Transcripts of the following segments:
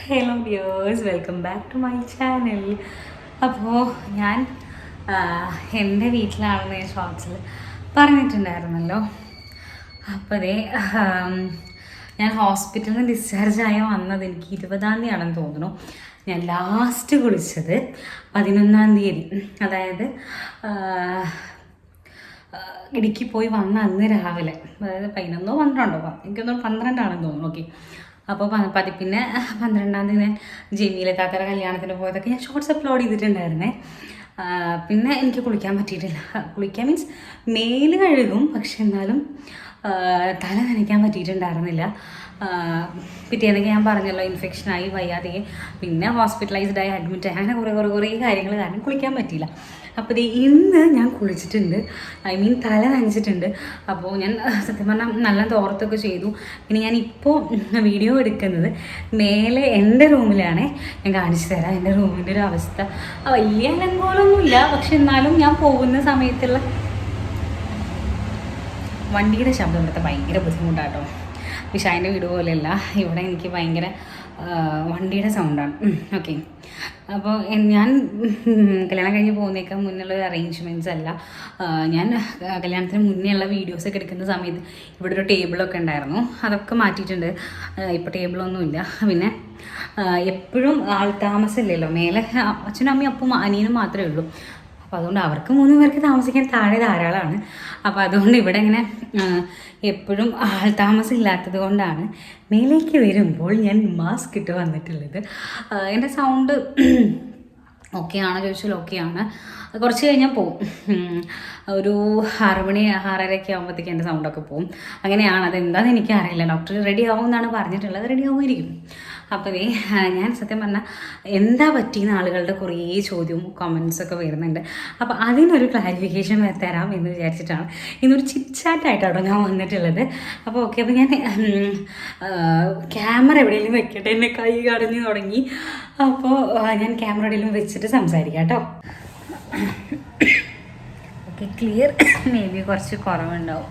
Hello viewers, welcome back to my channel. അപ്പോൾ ഞാൻ എൻ്റെ വീട്ടിലാണെന്ന് ഞാൻ ഷോർട്സിൽ പറഞ്ഞിട്ടുണ്ടായിരുന്നല്ലോ. അപ്പോൾ അതേ ഞാൻ ഹോസ്പിറ്റലിൽ നിന്ന് ഡിസ്ചാർജായി വന്നത് എനിക്ക് 20-ാം തീയതിയാണെന്ന് തോന്നുന്നു. ഞാൻ ലാസ്റ്റ് കുളിച്ചത് 11-ാം തീയതി, അതായത് ഇടുക്കി പോയി വന്ന അന്ന് രാവിലെ, അതായത് 11-ഓ 12-ഓ, എനിക്കൊന്നും 12-ആണെന്ന് തോന്നുന്നു. ഓക്കെ, അപ്പോൾ പിന്നെ 12-ാം തീയതി ഞാൻ ജമീലെ താത്തയുടെ കല്യാണത്തിന് പോയതൊക്കെ ഞാൻ ഷോർട്സ് അപ്ലോഡ് ചെയ്തിട്ടുണ്ടായിരുന്നേ. പിന്നെ എനിക്ക് കുളിക്കാൻ പറ്റിയിട്ടില്ല. കുളിക്കാൻ മീൻസ് മേല് കഴുകും, പക്ഷെ എന്നാലും തല നനയ്ക്കാൻ പറ്റിയിട്ടുണ്ടായിരുന്നില്ല. പിറ്റേന്നൊക്കെ ഞാൻ പറഞ്ഞല്ലോ, ഇൻഫെക്ഷനായി വയ്യാതെ, പിന്നെ ഹോസ്പിറ്റലൈസ്ഡായി അഡ്മിറ്റായി, അങ്ങനെ കുറേ കാര്യങ്ങൾ കാരണം കുളിക്കാൻ പറ്റിയില്ല. അപ്പോൾ ഇന്ന് ഞാൻ കുളിച്ചിട്ടുണ്ട്, തല നനച്ചിട്ടുണ്ട്. അപ്പോൾ ഞാൻ സത്യം പറഞ്ഞാൽ നല്ല തോർത്തൊക്കെ ചെയ്തു. പിന്നെ ഞാനിപ്പോൾ വീഡിയോ എടുക്കുന്നത് മേലെ എൻ്റെ റൂമിലാണ്. ഞാൻ കാണിച്ചു തരാം എൻ്റെ റൂമിൻ്റെ ഒരു അവസ്ഥ. വലിയ അലങ്കോലമൊന്നുമില്ല, പക്ഷെ എന്നാലും ഞാൻ പോകുന്ന സമയത്തുള്ള വണ്ടിയുടെ ശബ്ദം എടുത്ത ഭയങ്കര ബുദ്ധിമുട്ടാട്ടോ. വിഷായൻ്റെ വീട് പോലെയല്ല, ഇവിടെ എനിക്ക് ഭയങ്കര വണ്ടിയുടെ സൗണ്ടാണ്. ഓക്കെ, അപ്പോൾ ഞാൻ കല്യാണം കഴിഞ്ഞ് പോകുന്നേക്കാൾ മുന്നുള്ള അറേഞ്ച്മെൻറ്റ്സ് അല്ല. ഞാൻ കല്യാണത്തിന് മുന്നേ ഉള്ള വീഡിയോസൊക്കെ എടുക്കുന്ന സമയത്ത് ഇവിടെ ഒരു ടേബിളൊക്കെ ഉണ്ടായിരുന്നു, അതൊക്കെ മാറ്റിയിട്ടുണ്ട്. ഇപ്പോൾ ടേബിളൊന്നുമില്ല. പിന്നെ എപ്പോഴും ആൾ താമസമില്ലല്ലോ മേലെ. അച്ഛനും അമ്മയും അപ്പം അനിയനും മാത്രമേ ഉള്ളൂ. അപ്പോൾ അതുകൊണ്ട് അവർക്ക് 3 പേർക്ക് താമസിക്കാൻ താഴെ ധാരാളമാണ്. അപ്പോൾ അതുകൊണ്ട് ഇവിടെ ഇങ്ങനെ എപ്പോഴും ആൾ താമസം ഇല്ലാത്തത് കൊണ്ടാണ് മേലേക്ക് വരുമ്പോൾ ഞാൻ മാസ്ക് ഇട്ട് വന്നിട്ടുള്ളത്. എൻ്റെ സൗണ്ട് ഓക്കെയാണോ ചോദിച്ചാൽ ഓക്കെയാണ്. കുറച്ച് കഴിഞ്ഞാൽ പോവും. ഒരു 6 മണി 6:30 ആകുമ്പോഴത്തേക്ക് എൻ്റെ സൗണ്ടൊക്കെ പോവും. അങ്ങനെയാണ്, അതെന്താണെന്ന് എനിക്കറിയില്ല. ഡോക്ടർ റെഡി ആവും എന്നാണ് പറഞ്ഞിട്ടുള്ളത്. റെഡി ആവുമായിരിക്കും. അപ്പോൾ ഞാൻ സത്യം പറഞ്ഞാൽ എന്താ പറ്റിയെന്ന് ആളുകളുടെ കുറേ ചോദ്യവും കമൻസൊക്കെ വരുന്നുണ്ട്. അപ്പോൾ അതിനൊരു ക്ലാരിഫിക്കേഷൻ തരാം എന്ന് വിചാരിച്ചിട്ടാണ് ഇന്നൊരു ചിറ്റ്ചാറ്റായിട്ടാണോ ഞാൻ വന്നിട്ടുള്ളത്. അപ്പോൾ ഓക്കെ, അപ്പോൾ ഞാൻ ക്യാമറ എവിടെയെങ്കിലും വെക്കട്ടെ, എന്നെ കൈ കടഞ്ഞു തുടങ്ങി. അപ്പോൾ ഞാൻ ക്യാമറ എവിടെയെങ്കിലും വെച്ചിട്ട് സംസാരിക്കാം കേട്ടോ. ഓക്കെ, ക്ലിയർ മേ ബി കുറച്ച് കുറവുണ്ടാവും.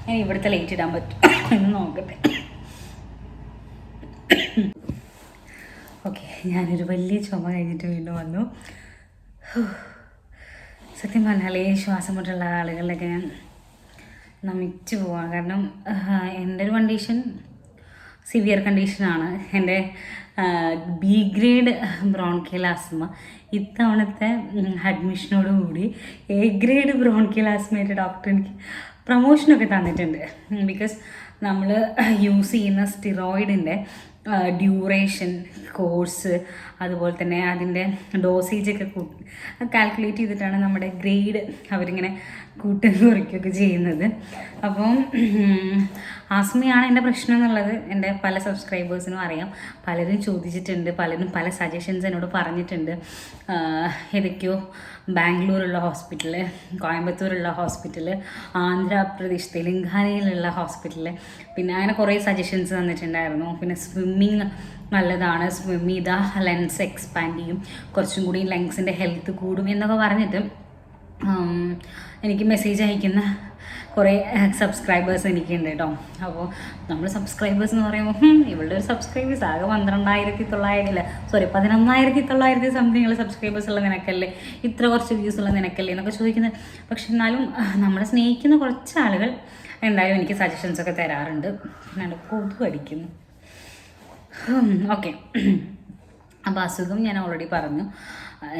ഞാൻ ഇവിടുത്തെ ലൈറ്റ് ഇടാൻ പറ്റും എന്ന് നോക്കട്ടെ. ഓക്കെ, ഞാനൊരു വലിയ ചുമ കഴിഞ്ഞിട്ട് വീണ്ടും വന്നു. സത്യം പറഞ്ഞാൽ ഈ ശ്വാസം മുട്ടുള്ള ആളുകളിലൊക്കെ ഞാൻ നമിച്ചു പോവാം. കാരണം എൻ്റെ ഒരു കണ്ടീഷൻ സിവിയർ കണ്ടീഷനാണ്. എൻ്റെ ബി ഗ്രേഡ് ബ്രോൺകിയൽ ആസ്മ. ഇത്തവണത്തെ അഡ്മിഷനോടുകൂടി എ ഗ്രേഡ് ബ്രോൺകിയൽ ആസ്മയായിട്ട് ഡോക്ടർ എനിക്ക് പ്രൊമോഷനൊക്കെ തന്നിട്ടുണ്ട്. ബിക്കോസ് നമ്മൾ യൂസ് ചെയ്യുന്ന സ്റ്റിറോയിഡിൻ്റെ ഡ്യൂറേഷൻ, കോഴ്സ്, അതുപോലെ തന്നെ അതിൻ്റെ ഡോസേജൊക്കെ കാൽക്കുലേറ്റ് ചെയ്തിട്ടാണ് നമ്മുടെ ഗ്രേഡ് അവരിങ്ങനെ കുറയ്ക്കുകയൊക്കെ ചെയ്യുന്നത്. അപ്പം ആസ്മയാണ് എൻ്റെ പ്രശ്നം എന്നുള്ളത് എൻ്റെ പല സബ്സ്ക്രൈബേഴ്സിനും അറിയാം. പലരും ചോദിച്ചിട്ടുണ്ട്, പലരും പല സജഷൻസ് എന്നോട് പറഞ്ഞിട്ടുണ്ട്. ഏതൊക്കെയോ ബാംഗ്ലൂരുള്ള ഹോസ്പിറ്റൽ, കോയമ്പത്തൂരുള്ള ഹോസ്പിറ്റൽ, ആന്ധ്രാപ്രദേശ് തെലങ്കാനയിലുള്ള ഹോസ്പിറ്റൽ, പിന്നെ അങ്ങനെ കുറേ സജഷൻസ് തന്നിട്ടുണ്ടായിരുന്നു. പിന്നെ സ്വിമ്മിങ് നല്ലതാണ്, സ്വിം ചെയ്താൽ ലെൻസ് എക്സ്പാൻഡ് ചെയ്യും, കുറച്ചും കൂടി ലങ്സിൻ്റെ ഹെൽത്ത് കൂടും എന്നൊക്കെ പറഞ്ഞിട്ട് എനിക്ക് മെസ്സേജ് അയക്കുന്ന കുറേ സബ്സ്ക്രൈബേഴ്സ് എനിക്കുണ്ട് കേട്ടോ. അപ്പോൾ നമ്മൾ സബ്സ്ക്രൈബേഴ്സ് എന്ന് പറയുമ്പോൾ ഇവളുടെ ഒരു സബ്സ്ക്രൈബേഴ്സ് ആകെ 11,900 സംതിങ് സബ്സ്ക്രൈബേഴ്സ് ഉള്ള നിനക്കല്ലേ, ഇത്ര കുറച്ച് വ്യൂസ് ഉള്ള നിനക്കല്ലേ എന്നൊക്കെ ചോദിക്കുന്നത്. പക്ഷെ എന്നാലും നമ്മളെ സ്നേഹിക്കുന്ന കുറച്ച് ആളുകൾ എന്തായാലും എനിക്ക് സജഷൻസൊക്കെ തരാറുണ്ട്. പിന്നെ കൊതു അടിക്കുന്നു. ഓക്കെ, അപ്പോൾ അസുഖം ഞാൻ ഓൾറെഡി പറഞ്ഞു,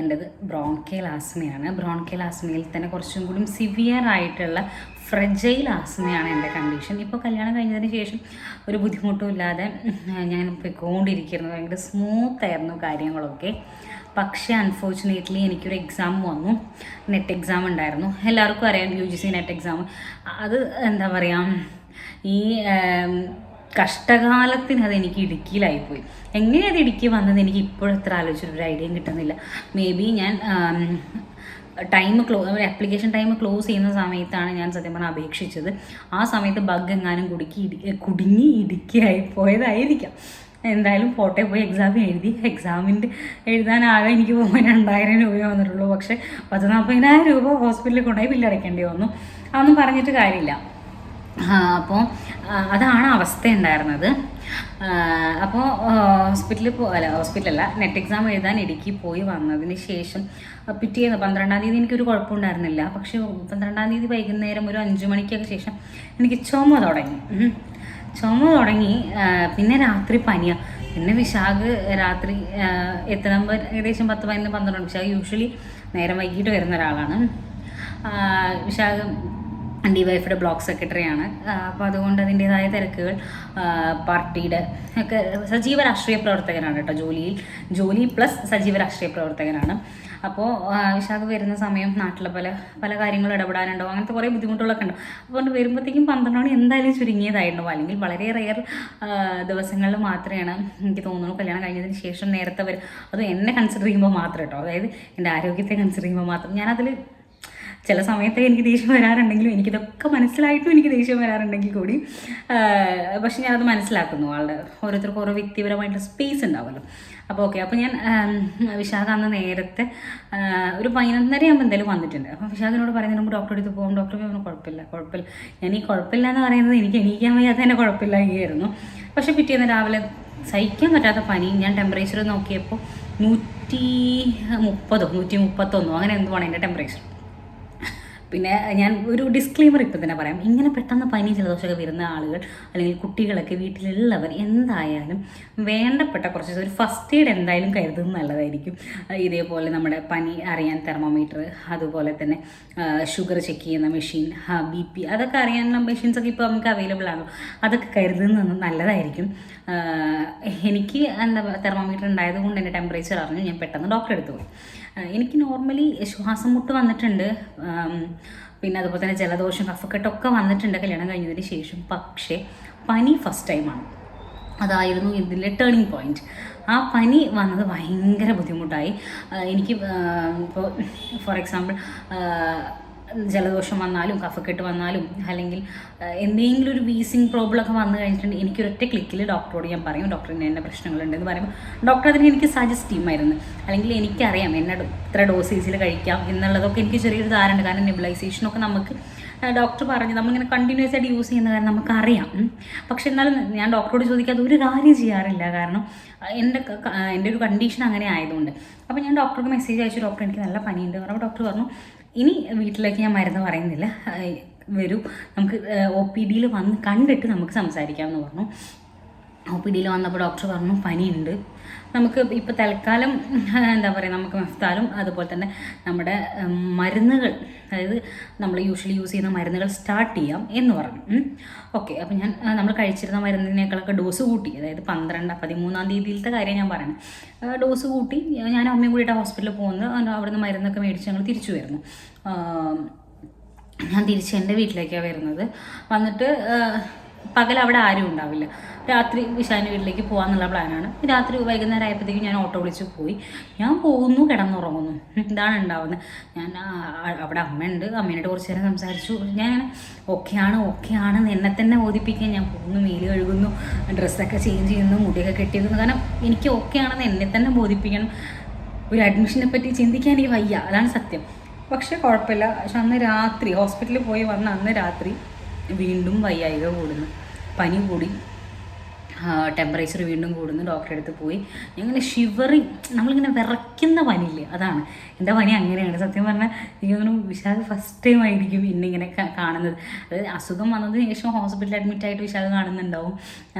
എൻ്റെത് ബ്രോൺകിയൽ ആസ്മയാണ്. ബ്രോൺകിയൽ ആസ്മയിൽ തന്നെ കുറച്ചും കൂടി സിവിയർ ആയിട്ടുള്ള ഫ്രജൈൽ ആസ്മയാണ് എൻ്റെ കണ്ടീഷൻ. ഇപ്പോൾ കല്യാണം കഴിഞ്ഞതിന് ശേഷം ഒരു ബുദ്ധിമുട്ടും ഇല്ലാതെ ഞാൻ പോയിക്കൊണ്ടിരിക്കുന്നത്. ഭയങ്കര സ്മൂത്തായിരുന്നു കാര്യങ്ങളൊക്കെ. പക്ഷേ അൺഫോർച്ചുനേറ്റ്ലി എനിക്കൊരു എക്സാം വന്നു, നെറ്റ് എക്സാം ഉണ്ടായിരുന്നു. എല്ലാവർക്കും അറിയാം UGC നെറ്റ് എക്സാം. അത് എന്താ പറയുക, ഈ കഷ്ടകാലത്തിന് അതെനിക്ക് ഇടുക്കിയിലായിപ്പോയി. എങ്ങനെയാണ് അത് ഇടുക്കി വന്നത് എനിക്ക് ഇപ്പോഴും എത്ര ആലോചിച്ചൊരു ഐഡിയയും കിട്ടുന്നില്ല. മേ ബി ഞാൻ ആപ്ലിക്കേഷൻ ടൈം ക്ലോസ് ചെയ്യുന്ന സമയത്താണ് ഞാൻ സത്യം പറഞ്ഞാൽ അപേക്ഷിച്ചത്. ആ സമയത്ത് ബഗ് എങ്ങാനും കുടുങ്ങി ഇടുക്കിയായി പോയതായിരിക്കാം. എന്തായാലും പോട്ടെ, പോയി എക്സാം എഴുതി. എഴുതാനാകെ എനിക്ക് പോകുമ്പോൾ 2,000 രൂപ വന്നിട്ടുള്ളൂ. പക്ഷേ 40,000 രൂപ ഹോസ്പിറ്റലിൽ കൊണ്ടുപോയി ബില്ലടയ്ക്കേണ്ടി വന്നു. അതൊന്നും പറഞ്ഞിട്ട് കാര്യമില്ല. അപ്പോൾ അതാണ് അവസ്ഥ ഉണ്ടായിരുന്നത്. അപ്പോൾ ഹോസ്പിറ്റലല്ല നെറ്റ് എക്സാം എഴുതാൻ ഇടുക്കി പോയി വന്നതിന് ശേഷം പിറ്റേന്ന് 12-ാം തീയതി എനിക്കൊരു കുഴപ്പമുണ്ടായിരുന്നില്ല. പക്ഷേ 12-ാം തീയതി വൈകുന്നേരം ഒരു 5 മണിക്കൊക്കെ ശേഷം എനിക്ക് ചുമ തുടങ്ങി. പിന്നെ രാത്രി പനിയാണ്. പിന്നെ വിശാഖ് രാത്രി എത്തുമ്പോൾ ഏകദേശം 10-11-12 വിശാഖ് യൂഷ്വലി നേരം വൈകിട്ട് വരുന്ന ഒരാളാണ്. വിശാഖ് DYFിയുടെ ബ്ലോക്ക് സെക്രട്ടറിയാണ്. അപ്പോൾ അതുകൊണ്ട് അതിൻ്റേതായ തിരക്കുകൾ, പാർട്ടിയുടെ ഒക്കെ സജീവ രാഷ്ട്രീയ പ്രവർത്തകനാണ് കേട്ടോ. ജോലി പ്ലസ് സജീവ രാഷ്ട്രീയ പ്രവർത്തകനാണ്. അപ്പോൾ വിശാഖ് വരുന്ന സമയം നാട്ടിലെ പല കാര്യങ്ങളും ഇടപെടാനുണ്ടാവും. അങ്ങനത്തെ കുറേ ബുദ്ധിമുട്ടുകളൊക്കെ ഉണ്ടാവും. അതുകൊണ്ട് വരുമ്പോഴത്തേക്കും 12 മണി എന്തായാലും ചുരുങ്ങിയതായിട്ടുണ്ടാവും. അല്ലെങ്കിൽ വളരെ റെയർ ദിവസങ്ങളിൽ മാത്രമാണ് എനിക്ക് തോന്നുന്നു കല്യാണം കഴിഞ്ഞതിന് ശേഷം നേരത്തെ വരും. അത് എന്നെ കൺസിഡർ ചെയ്യുമ്പോൾ മാത്രം കേട്ടോ, അതായത് എൻ്റെ ആരോഗ്യത്തെ കൺസിഡർ ചെയ്യുമ്പോൾ മാത്രം. ഞാനതിൽ ചില സമയത്ത് എനിക്ക് ദേഷ്യം വരാറുണ്ടെങ്കിലും, എനിക്കിതൊക്കെ മനസ്സിലായിട്ടും എനിക്ക് ദേഷ്യം വരാറുണ്ടെങ്കിൽ കൂടി പക്ഷെ ഞാനത് മനസ്സിലാക്കുന്നു. ഓരോരുത്തർക്കും ഓരോ വ്യക്തിപരമായിട്ടുള്ള സ്പേസ് ഉണ്ടാവുമല്ലോ. അപ്പോൾ ഓക്കെ. അപ്പോൾ ഞാൻ വിശാഖ അന്ന് നേരത്തെ ഒരു 11:30 ആകുമ്പോൾ എന്തായാലും വന്നിട്ടുണ്ട്. അപ്പോൾ വിശാഖിനോട് പറയുന്നതിന് മുമ്പ് ഡോക്ടറെ അടുത്ത് പോകും. ഡോക്ടർ പറഞ്ഞു കുഴപ്പമില്ല. ഞാൻ ഈ കുഴപ്പമില്ല എന്ന് പറയുന്നത് എനിക്ക് എണീക്കാൻ വയ്യാത്ത തന്നെ കുഴപ്പമില്ലായിരുന്നു. പക്ഷേ പിറ്റേന്ന് രാവിലെ സഹിക്കാൻ പറ്റാത്ത പനി. ഞാൻ ടെമ്പറേച്ചർ നോക്കിയപ്പോൾ 130 131 അങ്ങനെ എന്തുവാണ് എൻ്റെ ടെമ്പറേച്ചർ. പിന്നെ ഞാൻ ഒരു ഡിസ്ക്ലെയിമർ ഇപ്പം തന്നെ പറയാം. ഇങ്ങനെ പെട്ടെന്ന് പനി ജലദോഷമൊക്കെ വരുന്ന ആളുകൾ അല്ലെങ്കിൽ കുട്ടികളൊക്കെ വീട്ടിലുള്ളവർ എന്തായാലും വേണ്ടപ്പെട്ട കുറച്ച് ഒരു ഫസ്റ്റ് എയ്ഡ് എന്തായാലും കരുതുന്നത് നല്ലതായിരിക്കും. ഇതേപോലെ നമ്മുടെ പനി അറിയാൻ തെർമോമീറ്റർ, അതുപോലെ തന്നെ ഷുഗർ ചെക്ക് ചെയ്യുന്ന മെഷീൻ, BP അതൊക്കെ അറിയാനുള്ള മെഷീൻസൊക്കെ ഇപ്പോൾ നമുക്ക് അവൈലബിൾ ആണ്. അതൊക്കെ കരുതുന്നത് നല്ലതായിരിക്കും. എനിക്ക് തെർമോമീറ്റർ ഉണ്ടായത് കൊണ്ട് എൻ്റെ ടെമ്പറേച്ചർ അറിഞ്ഞു ഞാൻ പെട്ടെന്ന് ഡോക്ടറെ അടുത്ത് പോയി. എനിക്ക് നോർമലി ശ്വാസം മുട്ട് വന്നിട്ടുണ്ട്, പിന്നെ അതുപോലെ തന്നെ ജലദോഷം കഫക്കെട്ടൊക്കെ വന്നിട്ടുണ്ട് കല്യാണം കഴിഞ്ഞതിന് ശേഷം. പക്ഷേ പനി ഫസ്റ്റ് ടൈമാണ്. അതായിരുന്നു ഇതിലെ ടേണിംഗ് പോയിന്റ്. ആ പനി വന്നത് ഭയങ്കര ബുദ്ധിമുട്ടായി എനിക്ക്. ഇപ്പോൾ ഫോർ എക്സാമ്പിൾ ജലദോഷം വന്നാലും കഫക്കെട്ട് വന്നാലും അല്ലെങ്കിൽ എന്തെങ്കിലും ഒരു വീസിങ് പ്രോബ്ലമൊക്കെ വന്നു കഴിഞ്ഞിട്ടുണ്ടെങ്കിൽ എനിക്കൊരൊറ്റ ക്ലിക്കിൽ ഡോക്ടറോട് ഞാൻ പറയും, ഡോക്ടറിന് എന്നെ പ്രശ്നങ്ങളുണ്ടെന്ന് പറയുമ്പോൾ ഡോക്ടർ അതിന് എനിക്ക് സജസ്റ്റ് ചെയ്യുമായിരുന്നു. അല്ലെങ്കിൽ എനിക്കറിയാം എന്നെ ഇത്ര ഡോസേജിൽ കഴിക്കാം എന്നുള്ളതൊക്കെ എനിക്ക് ചെറിയൊരു ധാരണ. കാരണം നെബുലൈസേഷനൊക്കെ നമുക്ക് ഡോക്ടർ പറഞ്ഞ് നമ്മളിങ്ങനെ കണ്ടിന്യൂസ് ആയിട്ട് യൂസ് ചെയ്യുന്ന കാരണം നമുക്കറിയാം. പക്ഷെ എന്നാലും ഞാൻ ഡോക്ടറോട് ചോദിക്കാതെ ഒരു കാര്യം ചെയ്യാറില്ല. കാരണം എൻ്റെ ഒരു കണ്ടീഷൻ അങ്ങനെ ആയതുകൊണ്ട്. അപ്പോൾ ഞാൻ ഡോക്ടർക്ക് മെസ്സേജ് അയച്ചു, ഡോക്ടർ എനിക്ക് നല്ല പനിയുണ്ട്. അപ്പോൾ ഡോക്ടർ പറഞ്ഞു ഇനി വീട്ടിലേക്ക് ഞാൻ മരുന്ന് പറയുന്നില്ല, വരൂ നമുക്ക് OPDയിൽ വന്ന് കണ്ടിട്ട് നമുക്ക് സംസാരിക്കാമെന്ന് പറഞ്ഞു. OPDയിൽ വന്നപ്പോൾ ഡോക്ടർ പറഞ്ഞു പനിയുണ്ട്, നമുക്ക് ഇപ്പോൾ തൽക്കാലം എന്താ പറയുക, നമുക്ക് മെഫ്താലും അതുപോലെ തന്നെ നമ്മുടെ മരുന്നുകൾ, അതായത് നമ്മൾ യൂഷ്വലി യൂസ് ചെയ്യുന്ന മരുന്നുകൾ സ്റ്റാർട്ട് ചെയ്യാം എന്ന് പറഞ്ഞു. ഓക്കെ. അപ്പോൾ ഞാൻ നമ്മൾ കഴിച്ചിരുന്ന മരുന്നിനേക്കാളൊക്കെ ഡോസ് കൂട്ടി. അതായത് 13-ാം തീയതിയിലത്തെ കാര്യം ഞാൻ പറയണം. ഡോസ് കൂട്ടി ഞാൻ അമ്മയും കൂടിയിട്ട് ഹോസ്പിറ്റലിൽ പോകുന്നത്. അവിടുന്ന് മരുന്നൊക്കെ മേടിച്ച് ഞങ്ങൾ തിരിച്ചു വരുന്നു. ഞാൻ തിരിച്ച് എൻ്റെ വീട്ടിലേക്കാണ് വരുന്നത്. വന്നിട്ട് പകൽ അവിടെ ആരും ഉണ്ടാവില്ല. രാത്രി വിശാൻ്റെ വീട്ടിലേക്ക് പോകാമെന്നുള്ള പ്ലാനാണ്. രാത്രി വൈകുന്നേരം ആയപ്പോഴത്തേക്കും ഞാൻ ഓട്ടോ വിളിച്ച് പോയി. ഞാൻ പോകുന്നു, കിടന്നുറങ്ങുന്നു. ഇതാണ് ഉണ്ടാവുന്നത്. ഞാൻ അവിടെ അമ്മയുണ്ട്, അമ്മേനോട് കുറച്ച് നേരം സംസാരിച്ചു. ഞാൻ ഓക്കെയാണെന്ന് എന്നെ തന്നെ ബോധിപ്പിക്കാൻ ഞാൻ പോകുന്നു, മേല് കഴുകുന്നു, ഡ്രസ്സൊക്കെ ചേഞ്ച് ചെയ്യുന്നു, മുടിയൊക്കെ കെട്ടിയിരിക്കുന്നു. കാരണം എനിക്ക് ഓക്കെയാണെന്ന് എന്നെ തന്നെ ബോധിപ്പിക്കണം. ഒരു അഡ്മിഷനെ പറ്റി ചിന്തിക്കാൻ എനിക്ക് വയ്യ, അതാണ് സത്യം. പക്ഷെ കുഴപ്പമില്ല. പക്ഷെ അന്ന് രാത്രി ഹോസ്പിറ്റലിൽ പോയി വന്ന അന്ന് രാത്രി വീണ്ടും വയ്യായിക കൂടുന്നു, പനി കൂടി, ടെമ്പറേച്ചർ വീണ്ടും കൂടുന്നു. ഡോക്ടറെ അടുത്ത് പോയി. ഞങ്ങനെ ഷിവറിങ്, നമ്മളിങ്ങനെ വിറയ്ക്കുന്ന പനിയില്ലേ, അതാണ് എൻ്റെ പനി. അങ്ങനെയാണ് സത്യം പറഞ്ഞാൽ. എനിക്ക് തോന്നുന്നു വിശാഖ് ഫസ്റ്റ് ടൈം ആയിരിക്കും ഇന്നിങ്ങനെ കാണുന്നത്. അതായത് അസുഖം വന്നതിന് ശേഷം ഹോസ്പിറ്റലിൽ അഡ്മിറ്റായിട്ട് വിശാഖ് കാണുന്നുണ്ടാവും,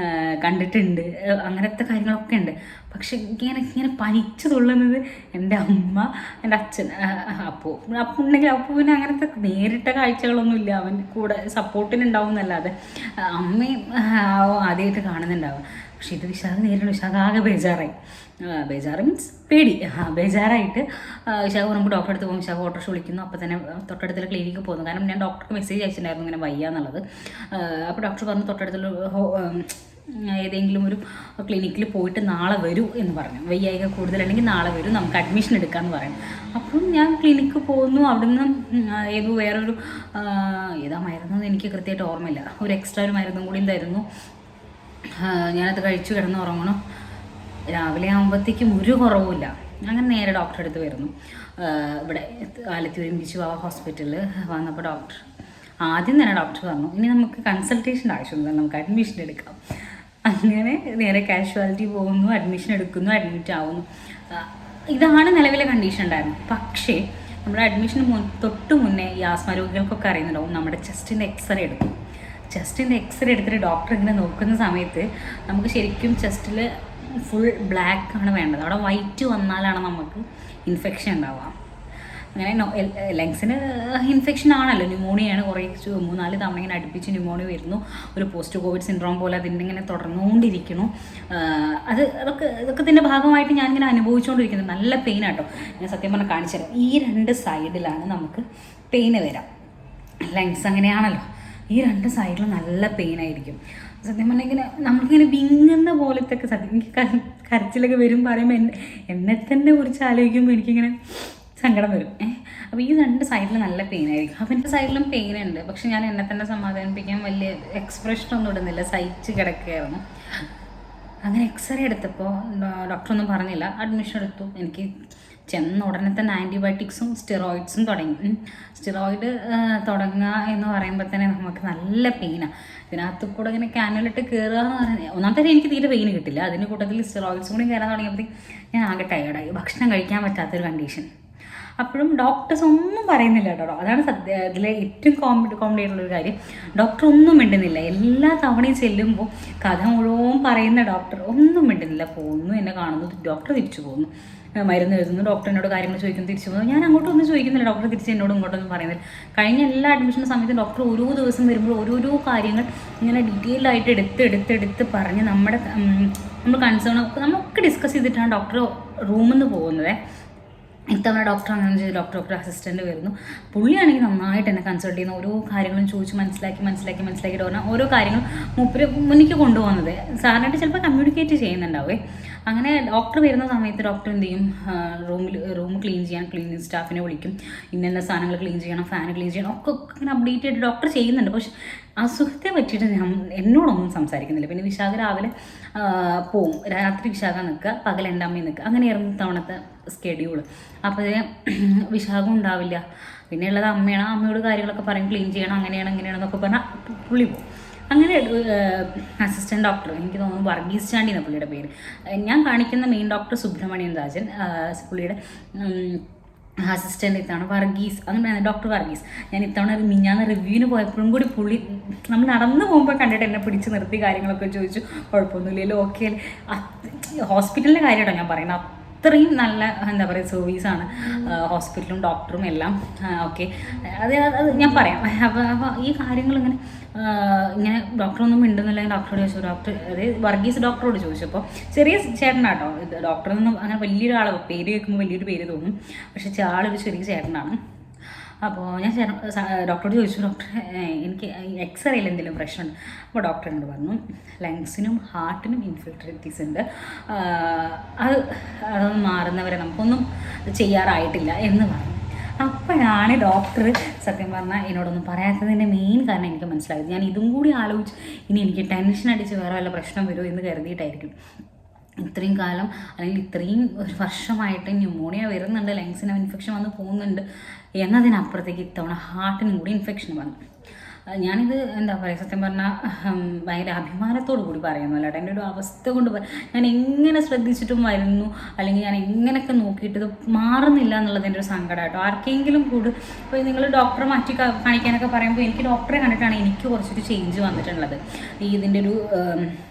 കണ്ടിട്ടുണ്ട്, അങ്ങനത്തെ കാര്യങ്ങളൊക്കെ ഉണ്ട്. പക്ഷെ ഇങ്ങനെ പനിച്ചു തുള്ളുന്നത് എൻ്റെ അമ്മ, എൻ്റെ അച്ഛൻ. അപ്പു ഉണ്ടെങ്കിൽ അപ്പുവിന് അങ്ങനത്തെ നേരിട്ട കാഴ്ചകളൊന്നുമില്ല, അവൻ കൂടെ സപ്പോർട്ടിനുണ്ടാവും എന്നല്ലാതെ. അമ്മയും ആദ്യമായിട്ട് കാണുന്നുണ്ടാവും. പക്ഷെ ഇത് വിശാഖ് നേരിടും. വിശാഖ് ആകെ ബേജാറ് മീൻസ് പേടി. ബേജാറായിട്ട് വിശാഖ് നമുക്ക് ഡോക്ടറെ അടുത്ത് പോകും. വിശാഖ് ഓട്ടോറിക്ഷ വിളിക്കുന്നു. അപ്പോൾ തന്നെ തൊട്ടടുത്തുള്ള ക്ലിനിക്ക് പോകുന്നു. കാരണം ഞാൻ ഡോക്ടർക്ക് മെസ്സേജ് അയച്ചിട്ടുണ്ടായിരുന്നു ഇങ്ങനെ വയ്യ എന്നുള്ളത്. അപ്പോൾ ഡോക്ടർ പറഞ്ഞു തൊട്ടടുത്തുള്ള ഏതെങ്കിലും ഒരു ക്ലിനിക്കിൽ പോയിട്ട് നാളെ വരൂ എന്ന് പറഞ്ഞു. വയ്യായിക കൂടുതലുണ്ടെങ്കിൽ നാളെ വരൂ, നമുക്ക് അഡ്മിഷൻ എടുക്കാമെന്ന് പറയണം. അപ്പം ഞാൻ ക്ലിനിക്ക് പോകുന്നു. അവിടുന്ന് വേറൊരു ഏതാ മരുന്നെന്ന് എനിക്ക് കൃത്യമായിട്ട് ഓർമ്മയില്ല, ഒരു എക്സ്ട്രാ ഒരു മരുന്നും കൂടി തരുന്നു. ഞാനത് കഴിച്ചു കിടന്ന് ഉറങ്ങണം. രാവിലെ ആകുമ്പോഴത്തേക്കും ഒരു കുറവുമില്ല. അങ്ങനെ നേരെ ഡോക്ടറെ അടുത്ത് വരുന്നു. ഇവിടെ ആലത്തൂർ ബിച്ചുവാവ ഹോസ്പിറ്റലിൽ വന്നപ്പോൾ ആദ്യം തന്നെ ഡോക്ടർ പറഞ്ഞു ഇനി നമുക്ക് കൺസൾട്ടേഷൻ്റെ ആവശ്യമൊന്നുമില്ല, നമുക്ക് അഡ്മിഷൻ എടുക്കാം. അങ്ങനെ നേരെ കാഷ്വാലിറ്റി പോകുന്നു, അഡ്മിഷൻ എടുക്കുന്നു, അഡ്മിറ്റ് ആവുന്നു. ഇതാണ് നിലവിലെ കണ്ടീഷൻ ഉണ്ടായിരുന്നു. പക്ഷേ നമ്മുടെ അഡ്മിഷന് തൊട്ട് മുന്നേ ഈ ആസ്മ രോഗികൾക്കൊക്കെ അറിയുന്നുണ്ടാവും, നമ്മുടെ ചെസ്റ്റിൻ്റെ എക്സ്റേ എടുക്കും. ചെസ്റ്റിൻ്റെ എക്സ്റേ എടുത്തിട്ട് ഡോക്ടർ ഇങ്ങനെ നോക്കുന്ന സമയത്ത് നമുക്ക് ശരിക്കും ചെസ്റ്റിൽ ഫുൾ ബ്ലാക്ക് ആണ് വേണ്ടത്. അവിടെ വൈറ്റ് വന്നാലാണ് നമുക്ക് ഇൻഫെക്ഷൻ ഉണ്ടാവുക. അങ്ങനെ ലങ്സിന് ഇൻഫെക്ഷൻ ആണല്ലോ, ന്യൂമോണിയാണ്. കുറേ 3-4 തവണ ഇങ്ങനെ അടുപ്പിച്ച് ന്യൂമോണിയ വരുന്നു. ഒരു പോസ്റ്റ് കോവിഡ് സിൻഡ്രോം പോലെ അതിൻ്റെ ഇങ്ങനെ തുടർന്നുകൊണ്ടിരിക്കുന്നു. ഇതൊക്കെ ഇതിൻ്റെ ഭാഗമായിട്ട് ഞാനിങ്ങനെ അനുഭവിച്ചുകൊണ്ടിരിക്കുന്നത്. നല്ല പെയിനാട്ടോ. ഞാൻ സത്യം പറഞ്ഞാൽ കാണിച്ചു തരാം. ഈ 2 സൈഡിലാണ് നമുക്ക് പെയിന് വരാം. ലങ്സ് അങ്ങനെയാണല്ലോ, ഈ 2 സൈഡിലും നല്ല പെയിനായിരിക്കും. സത്യം പറഞ്ഞാൽ ഇങ്ങനെ നമ്മൾക്കിങ്ങനെ വിങ്ങുന്ന പോലത്തെ സത്യം എനിക്ക് കരച്ചിലൊക്കെ വരും. പറയുമ്പോൾ എന്നെ തന്നെ കുറിച്ച് ആലോചിക്കുമ്പോൾ എനിക്കിങ്ങനെ സങ്കടം വരും. അപ്പോൾ ഈ 2 സൈഡിൽ നല്ല പെയിനായിരിക്കും. അപ്പോൾ എൻ്റെ സൈഡിലും പെയിനുണ്ട്. പക്ഷെ ഞാൻ എന്നെ തന്നെ സമാധാനിപ്പിക്കാൻ വലിയ എക്സ്പ്രഷനൊന്നും ഇടുന്നില്ല, സഹിച്ച് കിടക്കുകയായിരുന്നു. അങ്ങനെ എക്സ്റേ എടുത്തപ്പോൾ ഡോക്ടറൊന്നും പറഞ്ഞില്ല, അഡ്മിഷൻ എടുത്തു. എനിക്ക് ചെന്ന ഉടനെ തന്നെ ആൻറ്റിബയോട്ടിക്സും സ്റ്റിറോയിഡ്സും തുടങ്ങി. സ്റ്റിറോയിഡ് തുടങ്ങുക എന്ന് പറയുമ്പോൾ തന്നെ നമുക്ക് നല്ല പെയിനാണ്. ഇതിനകത്ത് കൂടെ ഇങ്ങനെ ക്യാനുലിട്ട് കയറുക എന്ന് പറഞ്ഞാൽ ഒന്നാമത്തെ എനിക്ക് തീരെ പെയിന് കിട്ടില്ല. അതിൻ്റെ കൂട്ടത്തിൽ സ്റ്റിറോയിഡ്സും കൂടി കയറാൻ തുടങ്ങിയപ്പോഴത്തേക്ക് ഞാൻ ആകെ ടയേർഡായി. ഭക്ഷണം കഴിക്കാൻ പറ്റാത്തൊരു കണ്ടീഷൻ. അപ്പോഴും ഡോക്ടേഴ്സ് ഒന്നും പറയുന്നില്ല കേട്ടോ. അതാണ് ഇതിലെ ഏറ്റവും കോമഡി ആയിട്ടുള്ളൊരു കാര്യം. ഡോക്ടർ ഒന്നും മിണ്ടുന്നില്ല. എല്ലാ തവണയും ചെല്ലുമ്പോൾ കഥ മുഴുവൻ പറയുന്ന ഡോക്ടർ ഒന്നും മിണ്ടുന്നില്ല. പോകുന്നു, എന്നെ കാണുന്നു, ഡോക്ടർ തിരിച്ചു പോകുന്നു, മരുന്ന് എഴുതുന്നു, ഡോക്ടർ എന്നോട് കാര്യങ്ങൾ ചോദിക്കുന്നു, തിരിച്ചു പോകുന്നു. ഞാൻ അങ്ങോട്ടൊന്നും ചോദിക്കുന്നില്ല, ഡോക്ടർ തിരിച്ച് എന്നോട് ഇങ്ങോട്ടൊന്നും പറയുന്നില്ല. കഴിഞ്ഞ എല്ലാ അഡ്മിഷൻ സമയത്തും ഡോക്ടർ ഓരോ ദിവസം വരുമ്പോൾ ഓരോരോ കാര്യങ്ങൾ ഇങ്ങനെ ഡീറ്റെയിൽഡ് ആയിട്ട് എടുത്ത് പറഞ്ഞ് നമ്മൾ കൺസേൺ നമ്മളൊക്കെ ഡിസ്കസ് ചെയ്തിട്ടാണ് ഡോക്ടർ റൂമിൽ നിന്ന് പോകുന്നത്. ഇത്തവണ ഡോക്ടർ അങ്ങനെ ചെയ്ത് ഡോക്ടർ അസിസ്റ്റൻ്റ് വരുന്നു. പുള്ളിയാണെങ്കിൽ നന്നായിട്ട് എന്നെ കൺസൾട്ട് ചെയ്യുന്ന ഓരോ കാര്യങ്ങളും ചോദിച്ച് മനസ്സിലാക്കിയിട്ട് പറഞ്ഞാൽ ഓരോ കാര്യങ്ങളും മൂപ്പര് മുന്നിലേക്ക് കൊണ്ടുപോകുന്നത്. സാറിനായിട്ട് ചിലപ്പോൾ കമ്മ്യൂണിക്കേറ്റ് ചെയ്യുന്നുണ്ടാവേ. അങ്ങനെ ഡോക്ടർ വരുന്ന സമയത്ത് ഡോക്ടർ എന്ത് ചെയ്യും, റൂം ക്ലീൻ ചെയ്യാൻ ക്ലീനിങ് സ്റ്റാഫിനെ വിളിക്കും. ഇന്ന സാധനങ്ങൾ ക്ലീൻ ചെയ്യണം, ഫാൻ ക്ലീൻ ചെയ്യണം, ഒക്കെ ഇങ്ങനെ അപ്ഡേറ്റ് ആയിട്ട് ഡോക്ടർ ചെയ്യുന്നുണ്ട്. പക്ഷെ അസുഖത്തെ പറ്റിയിട്ട് എന്നോടൊന്നും സംസാരിക്കുന്നില്ല. പിന്നെ വിശാഖ രാവിലെ പോവും, രാത്രി വിശാഖ നിൽക്കുക, പകൽ എൻ്റെ അമ്മയും നിൽക്കുക. അങ്ങനെയായിരുന്നു തവണത്തെ സ്കെഡ്യൂൾ. അപ്പോൾ വിശാഖം ഉണ്ടാവില്ല. പിന്നെ ഉള്ളത് അമ്മയാണ്. അമ്മയോട് കാര്യങ്ങളൊക്കെ പറയും, ക്ലീൻ ചെയ്യണം, അങ്ങനെയാണെന്നൊക്കെ പറഞ്ഞാൽ പുള്ളി പോകും. അങ്ങനെ അസിസ്റ്റൻറ്റ് ഡോക്ടർ, എനിക്ക് തോന്നുന്നു വർഗീസ് ചാണ്ടി എന്ന പുള്ളിയുടെ പേര്. ഞാൻ കാണിക്കുന്ന മെയിൻ ഡോക്ടർ സുബ്രഹ്മണ്യൻ രാജൻ, പുള്ളിയുടെ അസിസ്റ്റൻ്റ് ഇത്തവണ വർഗീസ്, അങ്ങനെ ഡോക്ടർ വർഗീസ്. ഞാൻ ഇത്തവണ മിഞ്ഞാന്ന് റിവ്യൂവിന് പോയപ്പോഴും കൂടി പുള്ളി നമ്മൾ നടന്നു പോകുമ്പോൾ കണ്ടിട്ട് എന്നെ പിടിച്ച് നിർത്തി കാര്യങ്ങളൊക്കെ ചോദിച്ചു. കുഴപ്പമൊന്നുമില്ലല്ലോ, ഓക്കെ. ഹോസ്പിറ്റലിൻ്റെ കാര്യമായിട്ടോ ഞാൻ പറയുന്നത്. അത്രയും നല്ല എന്താ പറയുക സർവീസാണ് ഹോസ്പിറ്റലും ഡോക്ടറും എല്ലാം. ഓക്കെ, അത് ഞാൻ പറയാം. അപ്പോൾ ഈ കാര്യങ്ങളിങ്ങനെ ഇങ്ങനെ ഡോക്ടറൊന്നും മിണ്ടുന്നില്ല. ഡോക്ടറോട് ചോദിച്ചു, അതായത് വർഗീസ് ഡോക്ടറോട് ചോദിച്ചപ്പോൾ, ചെറിയ ചേട്ടനാട്ടോ ഇത്. ഡോക്ടറൊന്നും അങ്ങനെ വലിയൊരാൾ, പേര് കേൾക്കുമ്പോൾ വലിയൊരു പേര് തോന്നും, പക്ഷേ ആളൊരു ചെറിയ ചേട്ടനാണ്. അപ്പോൾ ഞാൻ ഡോക്ടറോട് ചോദിച്ചു, ഡോക്ടർ എനിക്ക് എക്സ്റേയിൽ എന്തെങ്കിലും പ്രശ്നമുണ്ട്? അപ്പോൾ ഡോക്ടർ എന്നോട് പറഞ്ഞു, ലങ്സിനും ഹാർട്ടിനും ഇൻഫെക്ടിവിറ്റീസ് ഉണ്ട്, അതൊന്നും മാറുന്നവരെ നമുക്കൊന്നും ചെയ്യാറായിട്ടില്ല എന്ന് പറഞ്ഞു. അപ്പോഴാണ് ഡോക്ടർ സത്യം പറഞ്ഞാൽ എന്നോടൊന്നും പറയാത്തതിൻ്റെ മെയിൻ കാരണം എനിക്ക് മനസ്സിലായത്. ഞാൻ ഇതും കൂടി ആലോചിച്ച് ഇനി എനിക്ക് ടെൻഷൻ അടിച്ച് വേറെ വല്ല പ്രശ്നം വരുമോ എന്ന് കരുതിയിട്ടായിരിക്കും. ഇത്രയും കാലം അല്ലെങ്കിൽ ഇത്രയും ഒരു വർഷമായിട്ട് ന്യൂമോണിയ വരുന്നുണ്ട്, ലങ്സിന് ഇൻഫെക്ഷൻ വന്ന് പോകുന്നുണ്ട് എന്നതിനപ്പുറത്തേക്ക് ഇത്തവണ ഹാർട്ടിനും കൂടി ഇൻഫെക്ഷൻ വന്നു. ഞാനിത് എന്താ പറയുക, സത്യം പറഞ്ഞാൽ ഭയങ്കര അഭിമാനത്തോടു കൂടി പറയുന്നല്ലോ. എൻ്റെ ഒരു അവസ്ഥ കൊണ്ട് ഞാൻ എങ്ങനെ ശ്രദ്ധിച്ചിട്ടും വരുന്നു, അല്ലെങ്കിൽ ഞാൻ എങ്ങനെയൊക്കെ നോക്കിയിട്ട് ഇത് മാറുന്നില്ല എന്നുള്ളതിൻ്റെ ഒരു സങ്കടം കേട്ടോ. ആർക്കെങ്കിലും കൂടി ഇപ്പോൾ നിങ്ങൾ ഡോക്ടറെ മാറ്റി കാണിക്കാനൊക്കെ പറയുമ്പോൾ എനിക്ക് ഡോക്ടറെ കണ്ടിട്ടാണ് എനിക്ക് കുറച്ചൊരു ചേഞ്ച് വന്നിട്ടുള്ളത്. ഇതിൻ്റെ ഒരു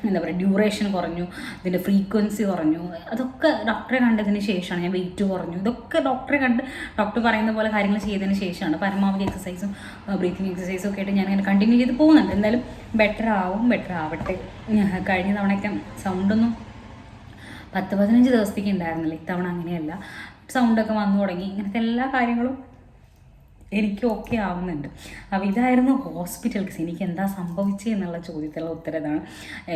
എന്താ പറയുക, ഡ്യൂറേഷൻ കുറഞ്ഞു, ഇതിൻ്റെ ഫ്രീക്വൻസി കുറഞ്ഞു. അതൊക്കെ ഡോക്ടറെ കണ്ടതിന് ശേഷമാണ്. ഞാൻ വെയിറ്റ് കുറഞ്ഞു. ഇതൊക്കെ ഡോക്ടറെ കണ്ട് ഡോക്ടർ പറയുന്ന പോലെ കാര്യങ്ങൾ ചെയ്തതിന് ശേഷമാണ്. പരമാവധി എക്സസൈസും ബ്രീത്തിങ് എക്സസൈസും ഒക്കെ ആയിട്ട് ഞാനിങ്ങനെ കണ്ടിന്യൂ ചെയ്ത് പോകുന്നുണ്ട്. എന്തായാലും ബെറ്റർ ആവട്ടെ. കഴിഞ്ഞ തവണയൊക്കെ സൗണ്ടൊന്നും 10-15 ദിവസത്തേക്ക് ഉണ്ടായിരുന്നില്ല. ഇത്തവണ അങ്ങനെയല്ല, സൗണ്ടൊക്കെ വന്നു തുടങ്ങി. ഇങ്ങനത്തെ എല്ലാ കാര്യങ്ങളും എനിക്ക് ഓക്കെ ആവുന്നുണ്ട്. അപ്പോൾ ഇതായിരുന്നു ഹോസ്പിറ്റൽ കേസ്. എനിക്ക് എന്താ സംഭവിച്ചത് എന്നുള്ള ചോദ്യത്തിലുള്ള ഉത്തരം ഇതാണ്.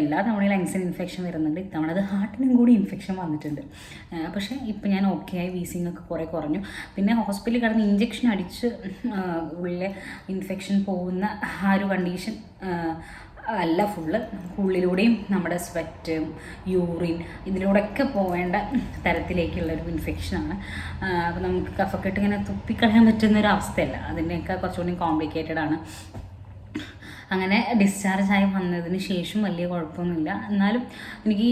എല്ലാ തവണയും ലങ്സിന് ഇൻഫെക്ഷൻ വരുന്നുണ്ട്. ഇത്തവണ അത് ഹാർട്ടിനും കൂടി ഇൻഫെക്ഷൻ വന്നിട്ടുണ്ട്. പക്ഷേ ഇപ്പം ഞാൻ ഓക്കെ ആയി, വീസിങ്ങൊക്കെ കുറേ കുറഞ്ഞു. പിന്നെ ഹോസ്പിറ്റലിൽ കിടന്ന് ഇഞ്ചക്ഷൻ അടിച്ച് ഉള്ളിലെ ഇൻഫെക്ഷൻ പോകുന്ന ആ ഒരു കണ്ടീഷൻ അല്ല. ഉള്ളിലൂടെയും നമ്മുടെ സ്വെറ്റ്, യൂറിൻ ഇതിലൂടെയൊക്കെ പോവേണ്ട തരത്തിലേക്കുള്ളൊരു ഇൻഫെക്ഷനാണ്. അപ്പോൾ നമുക്ക് കഫക്കെട്ട് ഇങ്ങനെ തുപ്പിക്കളയാൻ പറ്റുന്നൊരു അവസ്ഥയല്ല. അതിൻ്റെയൊക്കെ കുറച്ചുകൂടി കോംപ്ലിക്കേറ്റഡ് ആണ്. അങ്ങനെ ഡിസ്ചാർജായി വന്നതിന് ശേഷം വലിയ കുഴപ്പമൊന്നുമില്ല. എന്നാലും എനിക്ക്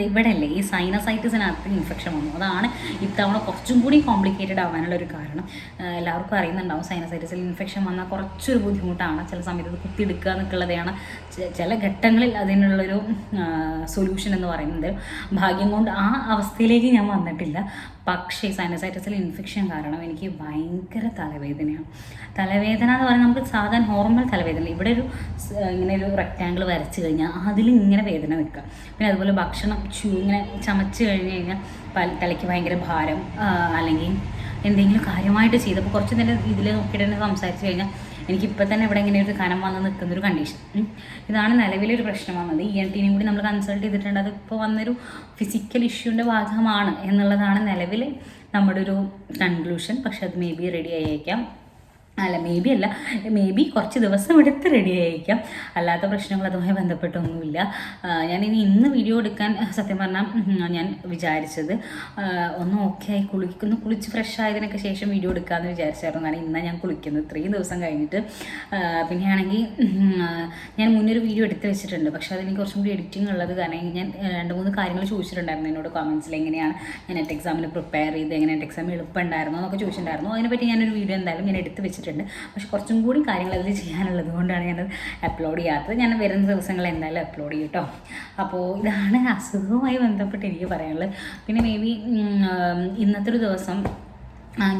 ഇവിടെ അല്ലേ ഈ സൈനസൈറ്റിസിനകത്ത് ഇൻഫെക്ഷൻ വന്നു. അതാണ് ഇത്തവണ കുറച്ചും കൂടി കോംപ്ലിക്കേറ്റഡ് ആവാനുള്ളൊരു കാരണം. എല്ലാവർക്കും അറിയുന്നുണ്ടാവും സൈനസൈറ്റിസിൽ ഇൻഫെക്ഷൻ വന്നാൽ കുറച്ചൊരു ബുദ്ധിമുട്ടാണ്. ചില സമയത്ത് അത് കുത്തിയെടുക്കുക എന്നൊക്കെയുള്ളതാണ് ചില ഘട്ടങ്ങളിൽ അതിനുള്ളൊരു സൊല്യൂഷൻ എന്ന് പറയുന്നത്. ഭാഗ്യം കൊണ്ട് ആ അവസ്ഥയിലേക്ക് ഞാൻ വന്നിട്ടില്ല. പക്ഷേ സൈനസൈറ്റിസിൽ ഇൻഫെക്ഷൻ കാരണം എനിക്ക് ഭയങ്കര തലവേദനയാണ്. തലവേദന എന്ന് പറയുന്നത് നമുക്ക് സാധാരണ നോർമൽ തലവേദന, ഇവിടെ ഇങ്ങനെ ഒരു റെക്റ്റാങ്കിൾ വരച്ച് കഴിഞ്ഞാൽ അതിൽ ഇങ്ങനെ വേദന നിൽക്കുക. പിന്നെ അതുപോലെ ഭക്ഷണം ഇങ്ങനെ ചമച്ച് കഴിഞ്ഞ് കഴിഞ്ഞാൽ തലയ്ക്ക് ഭയങ്കര ഭാരം, അല്ലെങ്കിൽ എന്തെങ്കിലും കാര്യമായിട്ട് ചെയ്തപ്പോൾ കുറച്ച് നേരം ഇതിൽ നോക്കിയിട്ട് തന്നെ സംസാരിച്ച് കഴിഞ്ഞാൽ എനിക്കിപ്പോൾ തന്നെ ഇവിടെ ഇങ്ങനെ ഒരു കനം വന്ന് നിൽക്കുന്നൊരു കണ്ടീഷൻ. ഇതാണ് നിലവിലൊരു പ്രശ്നം വന്നത്. ENT കൂടി നമ്മൾ കൺസൾട്ട് ചെയ്തിട്ടുണ്ട്. അതിപ്പോൾ വന്നൊരു ഫിസിക്കൽ ഇഷ്യൂവിൻ്റെ ഭാഗമാണ് എന്നുള്ളതാണ് നിലവിൽ നമ്മുടെ ഒരു കൺക്ലൂഷൻ. പക്ഷെ അത് മേ ബി റെഡി ആയേക്കാം, അല്ല മേ ബി കുറച്ച് ദിവസം എടുത്ത് റെഡി ആയിരിക്കാം. അല്ലാത്ത പ്രശ്നങ്ങൾ അതുമായി ബന്ധപ്പെട്ടൊന്നുമില്ല. ഞാനിനി ഇന്ന് വീഡിയോ എടുക്കാൻ സത്യം പറഞ്ഞാൽ ഞാൻ വിചാരിച്ചത് ഒന്ന് ഓക്കെ ആയി കുളിച്ച് ഫ്രഷ് ആയതിനൊക്കെ ശേഷം വീഡിയോ എടുക്കാമെന്ന് വിചാരിച്ചായിരുന്നു. കാരണം ഇന്നാണ് ഞാൻ കുളിക്കുന്നത് 3 ദിവസം കഴിഞ്ഞിട്ട്. പിന്നെയാണെങ്കിൽ ഞാൻ മുന്നൊരു വീഡിയോ എടുത്ത് വെച്ചിട്ടുണ്ട്, പക്ഷേ അതെനിക്ക് കുറച്ചും കൂടി എഡിറ്റിംഗ് ഉള്ളത് കാരണം ഞാൻ 2-3 കാര്യങ്ങൾ ചോദിച്ചിട്ടുണ്ടായിരുന്നു എന്നോട് കമൻസിൽ. എങ്ങനെയാണ് ഞാൻ നെറ്റ് എക്സാമിന് പ്രിപ്പയർ ചെയ്ത്, എങ്ങനെ നെറ്റ് എക്സാം എളുപ്പമുണ്ടായിരുന്നോ എന്നൊക്കെ ചോദിച്ചിട്ടുണ്ടായിരുന്നു. അതിനെപ്പറ്റി ഞാനൊരു വീഡിയോ എന്തായാലും ഞാൻ എടുത്ത് വെച്ചിട്ടുണ്ട്. പക്ഷെ കുറച്ചും കൂടി കാര്യങ്ങൾ അതിൽ ചെയ്യാനുള്ളത് കൊണ്ടാണ് ഞാനത് അപ്ലോഡ് ചെയ്യാത്തത്. ഞാൻ വരുന്ന ദിവസങ്ങൾ എന്തായാലും അപ്ലോഡ് ചെയ്യും കേട്ടോ. അപ്പോൾ ഇതാണ് അസുഖവുമായി ബന്ധപ്പെട്ട് എനിക്ക് പറയാനുള്ളത്. പിന്നെ മേ ബി ഇന്നത്തെ ഒരു ദിവസം